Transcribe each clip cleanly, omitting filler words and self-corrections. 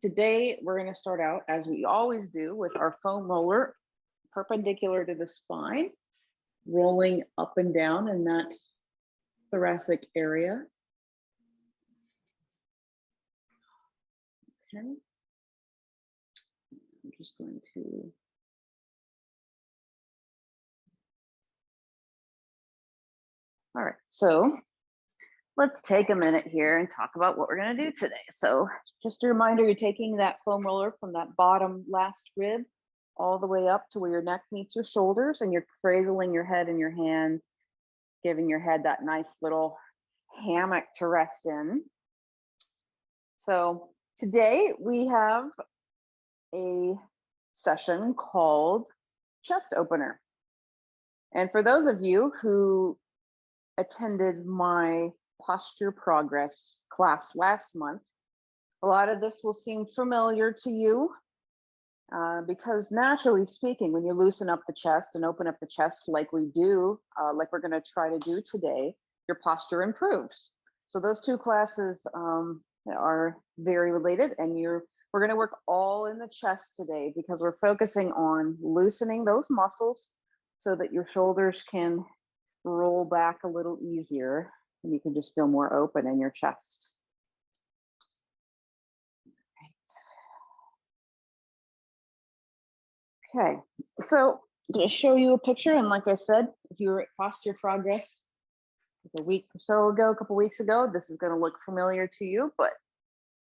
Today, we're going to start out, as we always do, with our foam roller perpendicular to the spine, rolling up and down in that thoracic area. Okay. I'm just going to all right, so let's take a minute here and talk about what we're going to do today. So just a reminder, you're taking that foam roller from that bottom last rib all the way up to where your neck meets your shoulders, and you're cradling your head in your hand, giving your head that nice little hammock to rest in. So today we have a session called chest opener. And for those of you who attended my posture progress class last month, a lot of this will seem familiar to you because naturally speaking, when you loosen up the chest and open up the chest like we do, like we're going to try to do today, your posture improves. So those two classes are very related, and we're going to work all in the chest today because we're focusing on loosening those muscles so that your shoulders can roll back a little easier and you can just feel more open in your chest. Okay, so I'm going to show you a picture, and like I said, if you were at Posture Progress a week or so ago, a couple weeks ago, this is going to look familiar to you, but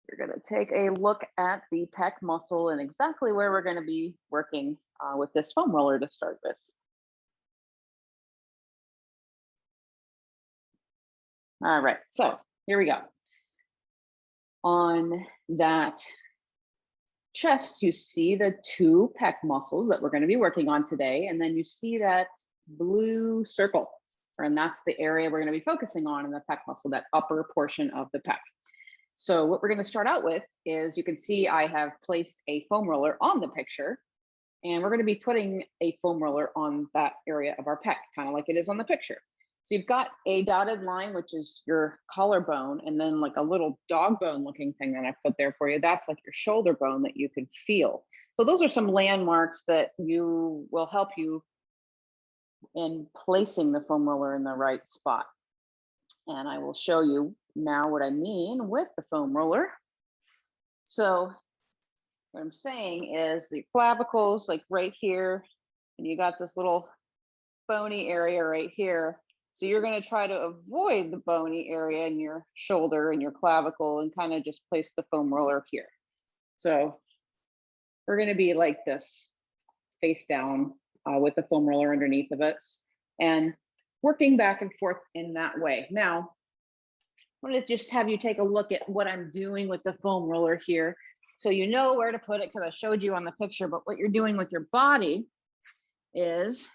you're going to take a look at the pec muscle and exactly where we're going to be working with this foam roller to start with. All right, so here we go. On that chest, you see the two pec muscles that we're going to be working on today, and then you see that blue circle, and that's the area we're going to be focusing on in the pec muscle, that upper portion of the pec. So what we're going to start out with is, you can see I have placed a foam roller on the picture, and we're going to be putting a foam roller on that area of our pec, kind of like it is on the picture. So you've got a dotted line, which is your collarbone, and then like a little dog bone looking thing that I put there for you. That's like your shoulder bone that you can feel. So those are some landmarks that will help you in placing the foam roller in the right spot. And I will show you now what I mean with the foam roller. So what I'm saying is the clavicles, like right here, and you got this little bony area right here. So you're going to try to avoid the bony area in your shoulder and your clavicle and kind of just place the foam roller here. So we're going to be like this, face down with the foam roller underneath of us and working back and forth in that way. Now, I want to just have you take a look at what I'm doing with the foam roller here, so you know where to put it, because I showed you on the picture. But what you're doing with your body is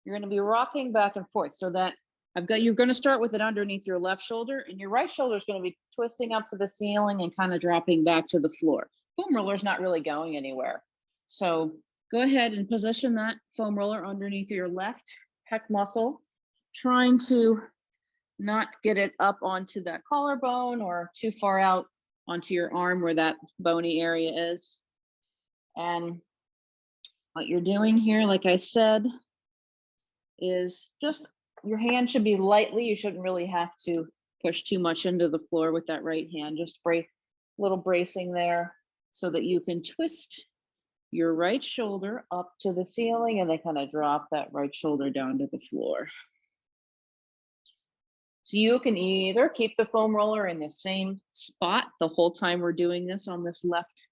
you're going to be rocking back and forth, so that you're going to start with it underneath your left shoulder, and your right shoulder is going to be twisting up to the ceiling and kind of dropping back to the floor. Foam roller is not really going anywhere. So go ahead and position that foam roller underneath your left pec muscle, trying to not get it up onto that collarbone or too far out onto your arm where that bony area is. And what you're doing here, like I said, is just your hand should be lightly, you shouldn't really have to push too much into the floor with that right hand, just little bracing there so that you can twist your right shoulder up to the ceiling and then kind of drop that right shoulder down to the floor. So you can either keep the foam roller in the same spot the whole time we're doing this on this left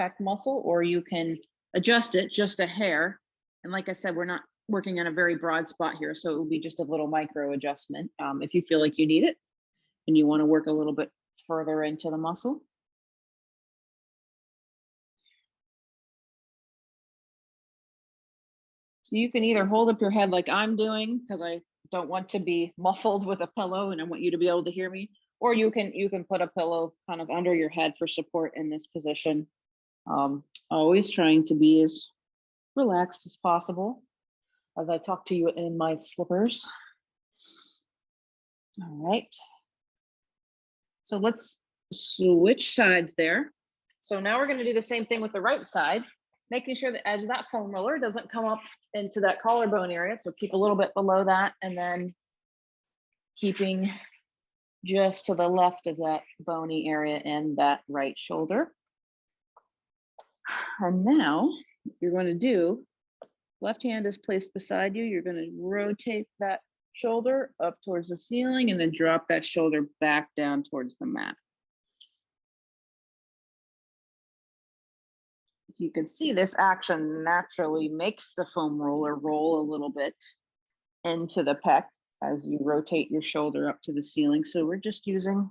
pec muscle, or you can adjust it just a hair. And like I said, we're not working on a very broad spot here, so it will be just a little micro adjustment if you feel like you need it and you want to work a little bit further into the muscle. So you can either hold up your head like I'm doing, because I don't want to be muffled with a pillow and I want you to be able to hear me, or you can put a pillow kind of under your head for support in this position. Always trying to be as relaxed as possible as I talk to you in my slippers. All right. So let's switch sides there. So now we're going to do the same thing with the right side, making sure the edge of that foam roller doesn't come up into that collarbone area. So keep a little bit below that, and then keeping just to the left of that bony area in that right shoulder. And now what you're going to do, left hand is placed beside you. You're going to rotate that shoulder up towards the ceiling and then drop that shoulder back down towards the mat. You can see this action naturally makes the foam roller roll a little bit into the pec as you rotate your shoulder up to the ceiling. So we're just using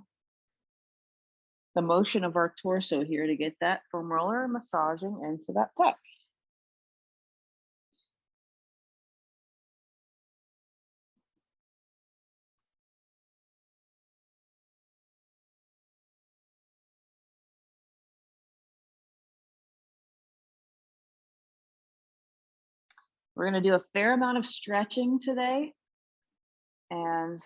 the motion of our torso here to get that foam roller massaging into that pec. We're going to do a fair amount of stretching today, and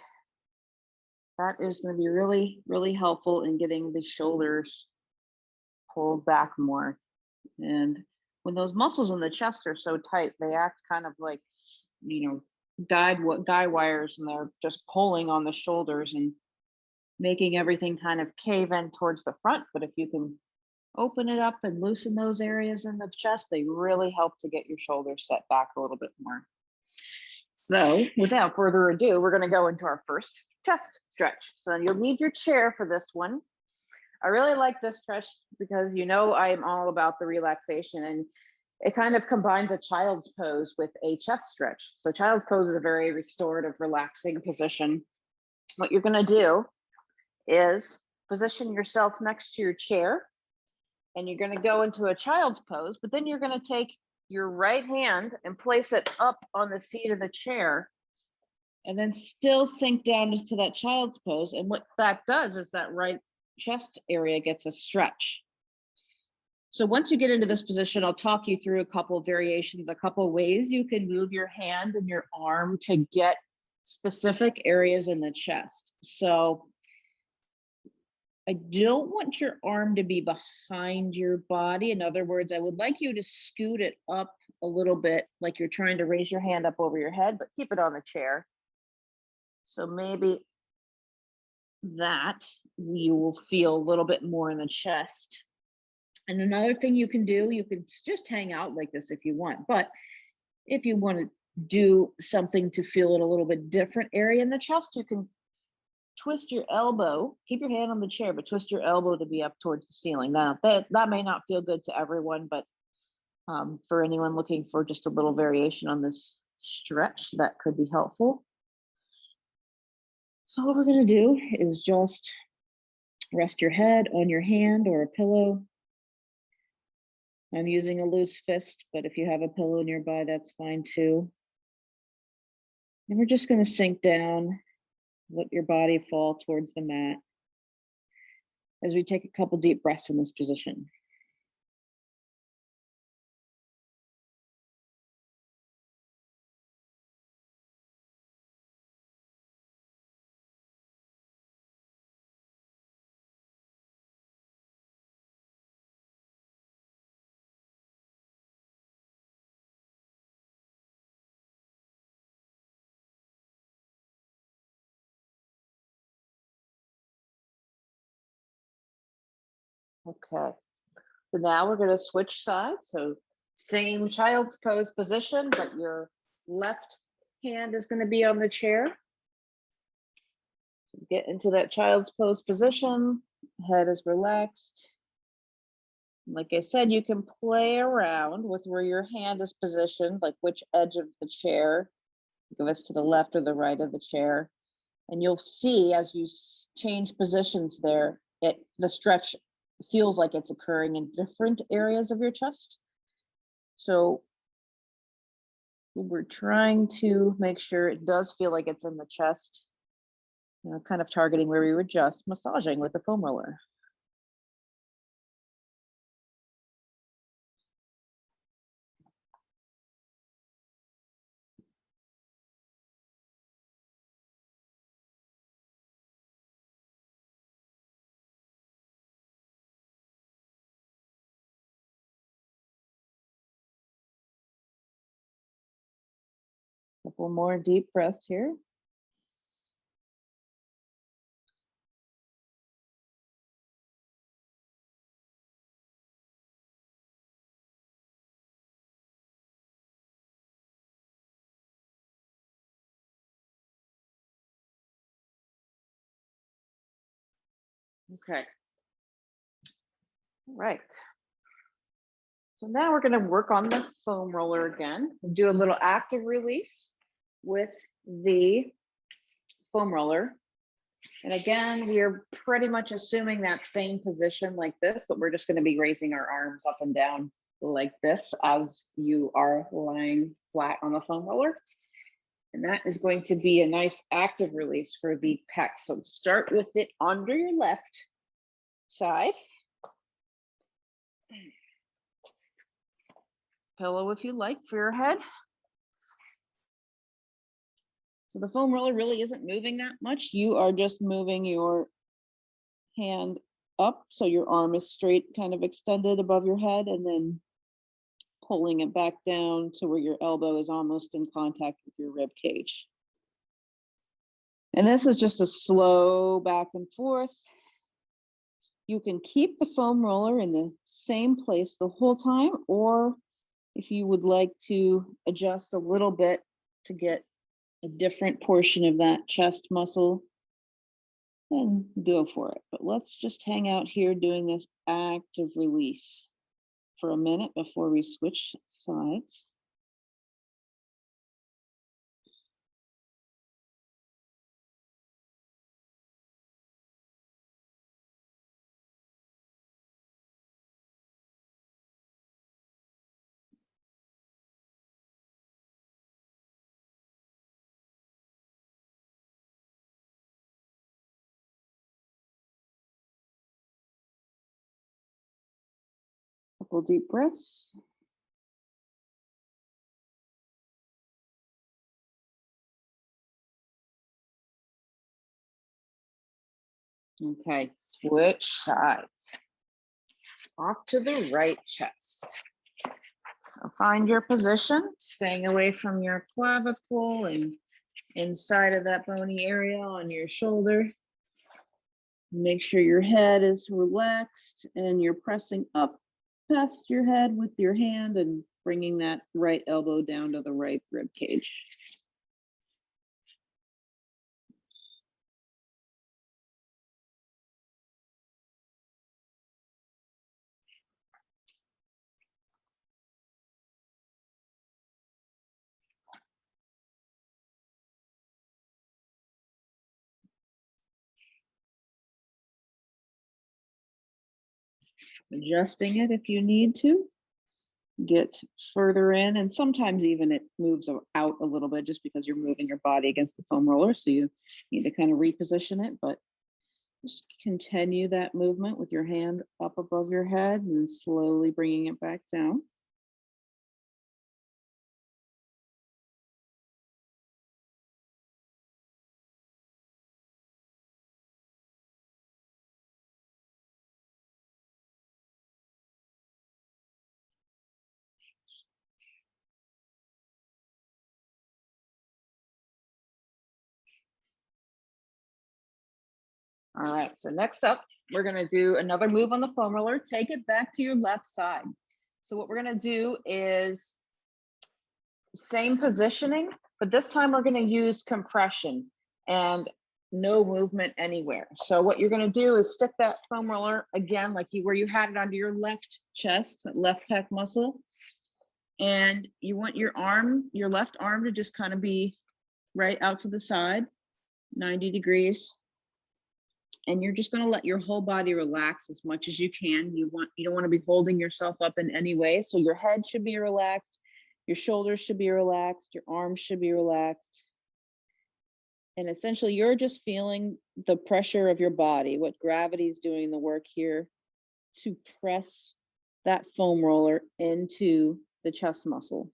that is going to be really, really helpful in getting the shoulders pulled back more. And when those muscles in the chest are so tight, they act kind of like, guy wires, and they're just pulling on the shoulders and making everything kind of cave in towards the front. But if you can open it up and loosen those areas in the chest, they really help to get your shoulders set back a little bit more. So without further ado, we're going to go into our first chest stretch. So you'll need your chair for this one. I really like this stretch because I'm all about the relaxation, and it kind of combines a child's pose with a chest stretch. So child's pose is a very restorative, relaxing position. What you're going to do is position yourself next to your chair, and you're going to go into a child's pose, but then you're going to take your right hand and place it up on the seat of the chair, and then still sink down into that child's pose. And what that does is that right chest area gets a stretch. So once you get into this position, I'll talk you through a couple of variations, a couple of ways you can move your hand and your arm to get specific areas in the chest. So I don't want your arm to be behind your body. In other words, I would like you to scoot it up a little bit, like you're trying to raise your hand up over your head, but keep it on the chair. So maybe that you will feel a little bit more in the chest. And another thing you can do, you can just hang out like this if you want, but if you want to do something to feel it a little bit different area in the chest, you can twist your elbow, keep your hand on the chair, but twist your elbow to be up towards the ceiling. Now that may not feel good to everyone, but for anyone looking for just a little variation on this stretch, that could be helpful. So what we're going to do is just rest your head on your hand or a pillow. I'm using a loose fist, but if you have a pillow nearby, that's fine too. And we're just going to sink down, let your body fall towards the mat as we take a couple deep breaths in this position. Okay, so now we're going to switch sides. So same child's pose position, but your left hand is going to be on the chair. Get into that child's pose position, head is relaxed. Like I said, you can play around with where your hand is positioned, like which edge of the chair, give us to the left or the right of the chair. And you'll see as you change positions there, the stretch feels like it's occurring in different areas of your chest. So we're trying to make sure it does feel like it's in the chest, kind of targeting where we were just massaging with the foam roller. Couple more deep breaths here. Okay. Right. So now we're going to work on the foam roller again. We'll do a little active release with the foam roller. And again, we are pretty much assuming that same position like this, but we're just going to be raising our arms up and down like this as you are lying flat on the foam roller. And that is going to be a nice active release for the pec. So start with it under your left side. Pillow if you like for your head. So the foam roller really isn't moving that much. You are just moving your hand up so your arm is straight, kind of extended above your head, and then pulling it back down to where your elbow is almost in contact with your rib cage. And this is just a slow back and forth. You can keep the foam roller in the same place the whole time, or if you would like to adjust a little bit to get a different portion of that chest muscle, then go for it. But let's just hang out here doing this active release for a minute before we switch sides. Couple deep breaths. Okay, switch sides. Off to the right chest. So find your position, staying away from your clavicle and inside of that bony area on your shoulder. Make sure your head is relaxed and you're pressing up past your head with your hand and bringing that right elbow down to the right rib cage. Adjusting it if you need to get further in, and sometimes even it moves out a little bit just because you're moving your body against the foam roller, so you need to kind of reposition it, but just continue that movement with your hand up above your head and slowly bringing it back down. All right, so next up, we're gonna do another move on the foam roller. Take it back to your left side. So what we're gonna do is same positioning, but this time we're gonna use compression and no movement anywhere. So what you're gonna do is stick that foam roller again, like where you had it under your left chest, left pec muscle. And you want your arm, your left arm, to just kind of be right out to the side, 90 degrees. And you're just going to let your whole body relax as much as you can. You don't want to be holding yourself up in any way. So your head should be relaxed, your shoulders should be relaxed, your arms should be relaxed. And essentially you're just feeling the pressure of your body, what gravity is doing the work here to press that foam roller into the chest muscle.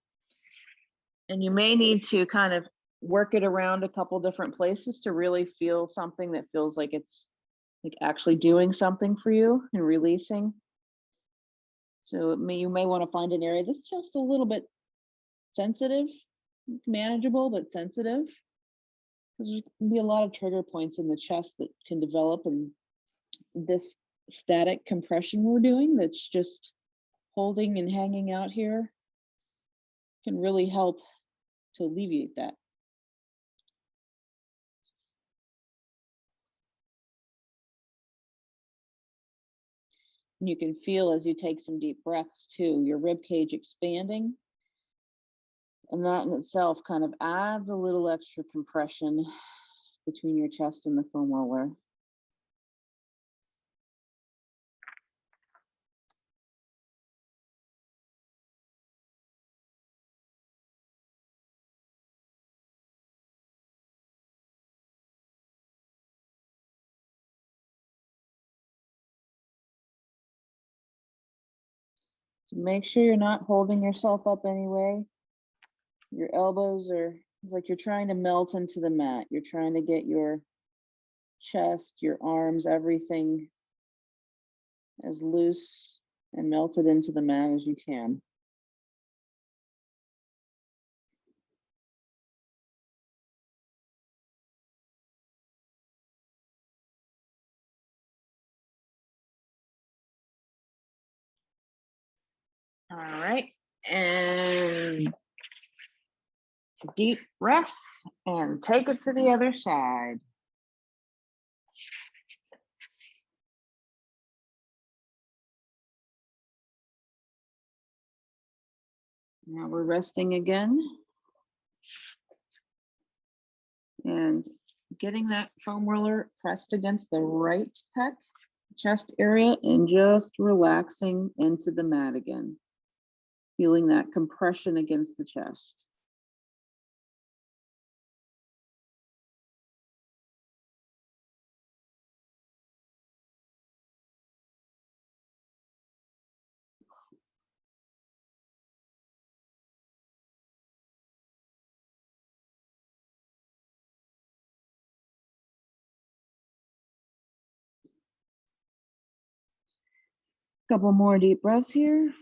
And you may need to kind of work it around a couple different places to really feel something that feels like it's like actually doing something for you and releasing. So you may want to find an area that's just a little bit sensitive manageable but sensitive. Because there can be a lot of trigger points in the chest that can develop, and this static compression we're doing that's just holding and hanging out here can really help to alleviate that. And you can feel as you take some deep breaths too, your rib cage expanding. And that in itself kind of adds a little extra compression between your chest and the foam roller. So make sure you're not holding yourself up anyway. Your elbows are, it's like you're trying to melt into the mat. You're trying to get your chest, your arms, everything as loose and melted into the mat as you can. All right, and deep breath and take it to the other side. Now we're resting again. And getting that foam roller pressed against the right pec, chest area, and just relaxing into the mat again. Feeling that compression against the chest. Couple more deep breaths here.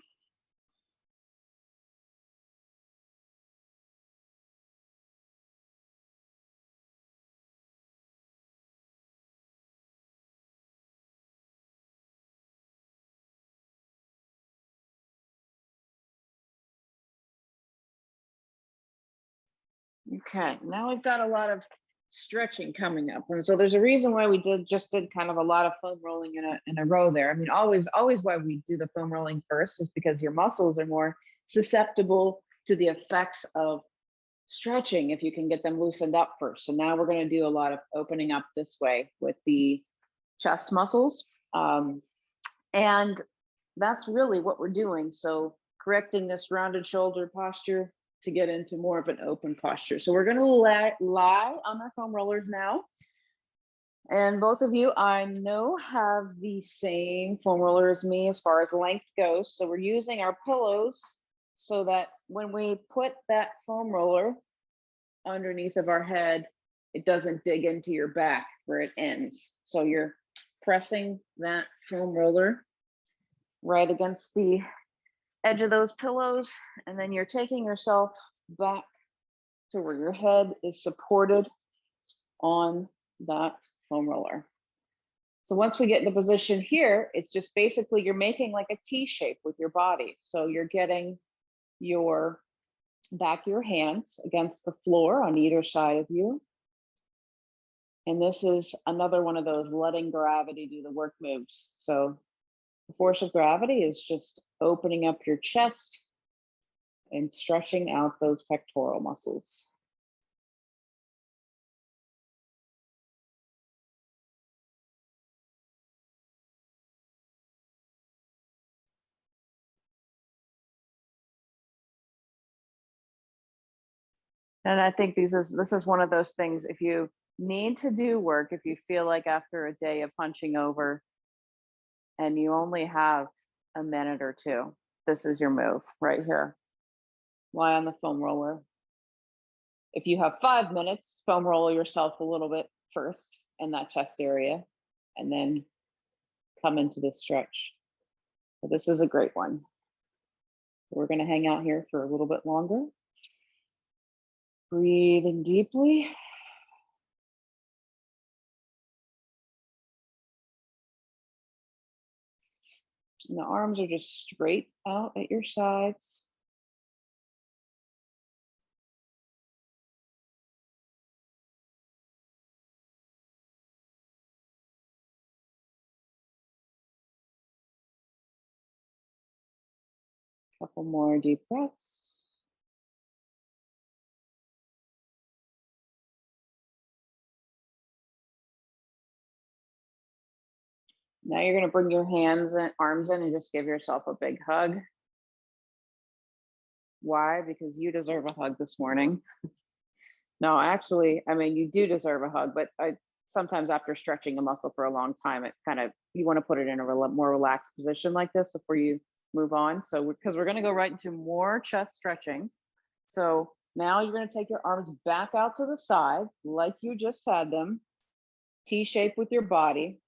Okay, now we've got a lot of stretching coming up. And so there's a reason why we just did kind of a lot of foam rolling in a row there. I mean, always why we do the foam rolling first is because your muscles are more susceptible to the effects of stretching if you can get them loosened up first. So now we're going to do a lot of opening up this way with the chest muscles. And that's really what we're doing. So correcting this rounded shoulder posture to get into more of an open posture. So we're going to lie on our foam rollers now. And both of you, I know, have the same foam roller as me as far as length goes. So we're using our pillows so that when we put that foam roller underneath of our head, it doesn't dig into your back where it ends. So you're pressing that foam roller right against the edge of those pillows, and then you're taking yourself back to where your head is supported on that foam roller. So once we get in the position here, it's just basically you're making like a T shape with your body. So you're getting your back of your hands against the floor on either side of you. And this is another one of those letting gravity do the work moves. So the force of gravity is just opening up your chest and stretching out those pectoral muscles. And I think this is one of those things, if you need to do work, if you feel like after a day of punching over and you only have a minute or two, this is your move right here. Lie on the foam roller. If you have 5 minutes, foam roll yourself a little bit first in that chest area, and then come into this stretch. So this is a great one. We're going to hang out here for a little bit longer. Breathing deeply. And the arms are just straight out at your sides. Couple more deep breaths. Now you're going to bring your hands and arms in and just give yourself a big hug. Why? Because you deserve a hug this morning. No, actually, I mean, you do deserve a hug, but sometimes after stretching a muscle for a long time, it kind of, you want to put it in a more relaxed position like this before you move on. So, because we're going to go right into more chest stretching. So now you're going to take your arms back out to the side, like you just had them, T-shape with your body,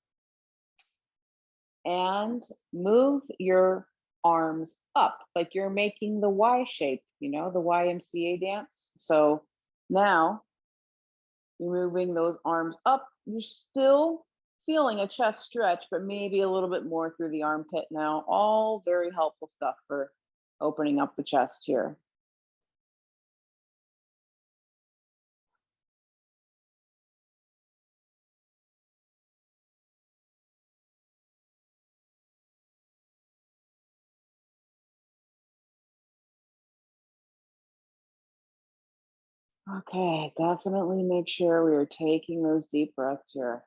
and move your arms up like you're making the Y shape, you know, the YMCA dance. So now you're moving those arms up. You're still feeling a chest stretch, but maybe a little bit more through the armpit now. All very helpful stuff for opening up the chest here. Okay, definitely make sure we are taking those deep breaths here.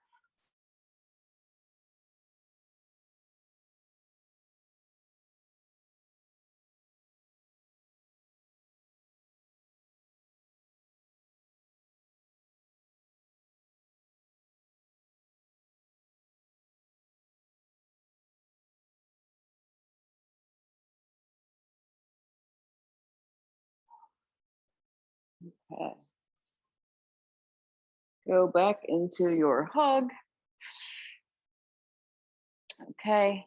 Okay. Go back into your hug. Okay.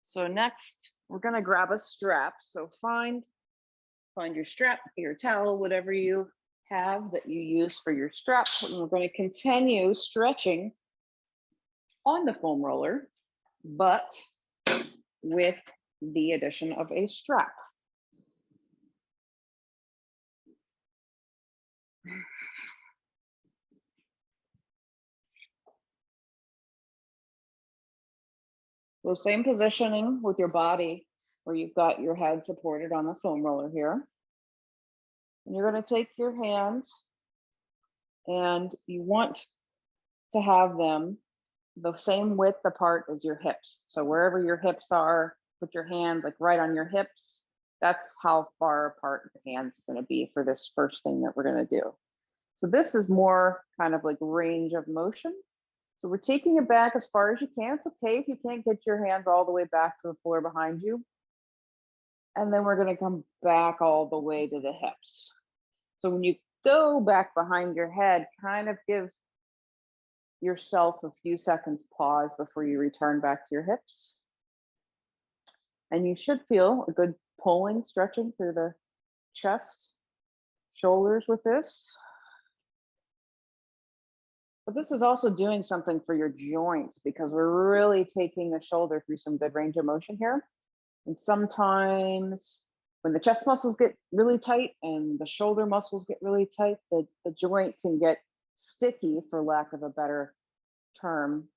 So next, we're gonna grab a strap. So find your strap, your towel, whatever you have that you use for your strap. And we're going to continue stretching on the foam roller, but with the addition of a strap. So same positioning with your body where you've got your head supported on the foam roller here. And you're going to take your hands and you want to have them the same width apart as your hips. So wherever your hips are, put your hands like right on your hips. That's how far apart the hands are going to be for this first thing that we're going to do. So this is more kind of like range of motion. So we're taking it back as far as you can. It's okay if you can't get your hands all the way back to the floor behind you. And then we're going to come back all the way to the hips. So when you go back behind your head, kind of give yourself a few seconds pause before you return back to your hips. And you should feel a good pulling, stretching through the chest, shoulders with this. But this is also doing something for your joints because we're really taking the shoulder through some good range of motion here. And sometimes when the chest muscles get really tight and the shoulder muscles get really tight, the joint can get sticky, for lack of a better term.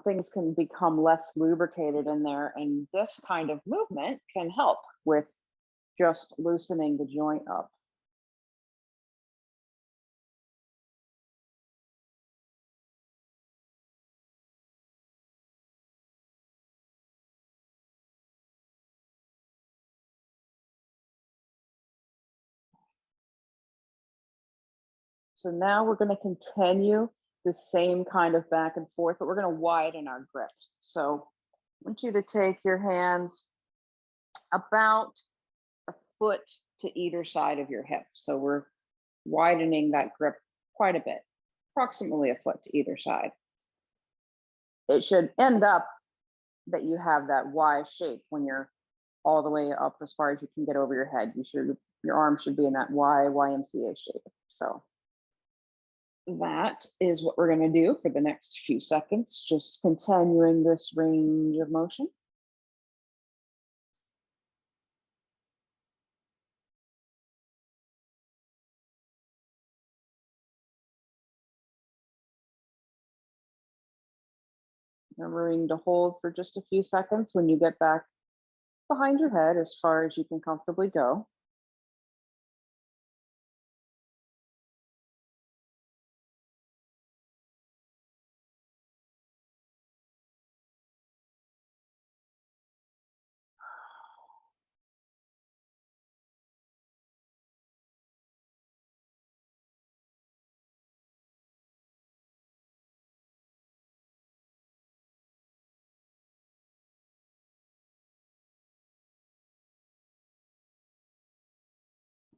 Things can become less lubricated in there, and this kind of movement can help with just loosening the joint up. So now we're going to continue the same kind of back and forth, but we're going to widen our grip. So I want you to take your hands about a foot to either side of your hip. So we're widening that grip quite a bit, approximately a foot to either side. It should end up that you have that Y shape when you're all the way up as far as you can get over your head. Your arm should be in that YMCA shape. So that is what we're going to do for the next few seconds, just continuing this range of motion. Remembering to hold for just a few seconds when you get back behind your head as far as you can comfortably go.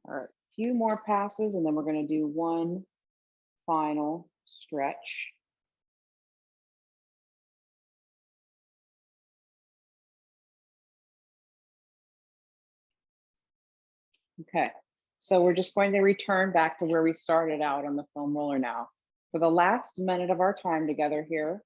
All right, a few more passes and then we're going to do one final stretch. Okay, so we're just going to return back to where we started out on the foam roller now. For the last minute of our time together here,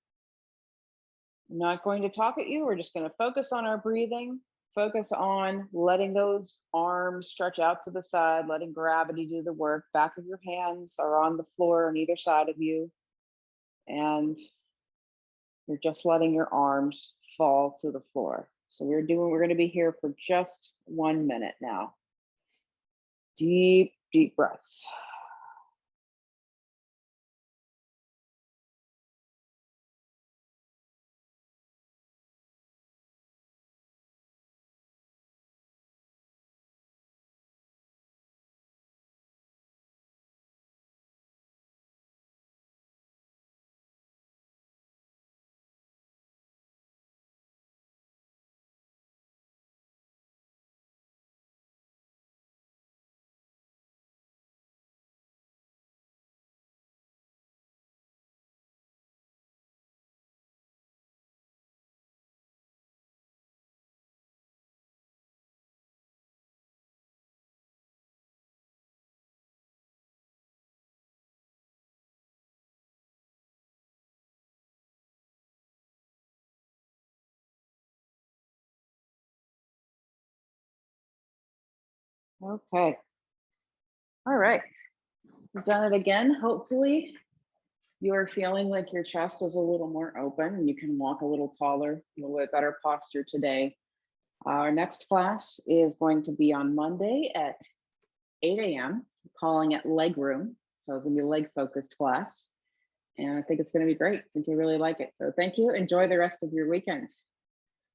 I'm not going to talk at you. We're just going to focus on our breathing, focus on letting those arms stretch out to the side, letting gravity do the work. Back of your hands are on the floor on either side of you. And you're just letting your arms fall to the floor. So we're going to be here for just 1 minute now. Deep, deep breaths. Okay. All right. We've done it again. Hopefully you're feeling like your chest is a little more open and you can walk a little taller, a little bit better posture today. Our next class is going to be on Monday at 8 a.m. calling it leg room. So it's gonna be a leg focused class. And I think it's gonna be great. I think you really like it. So thank you. Enjoy the rest of your weekend.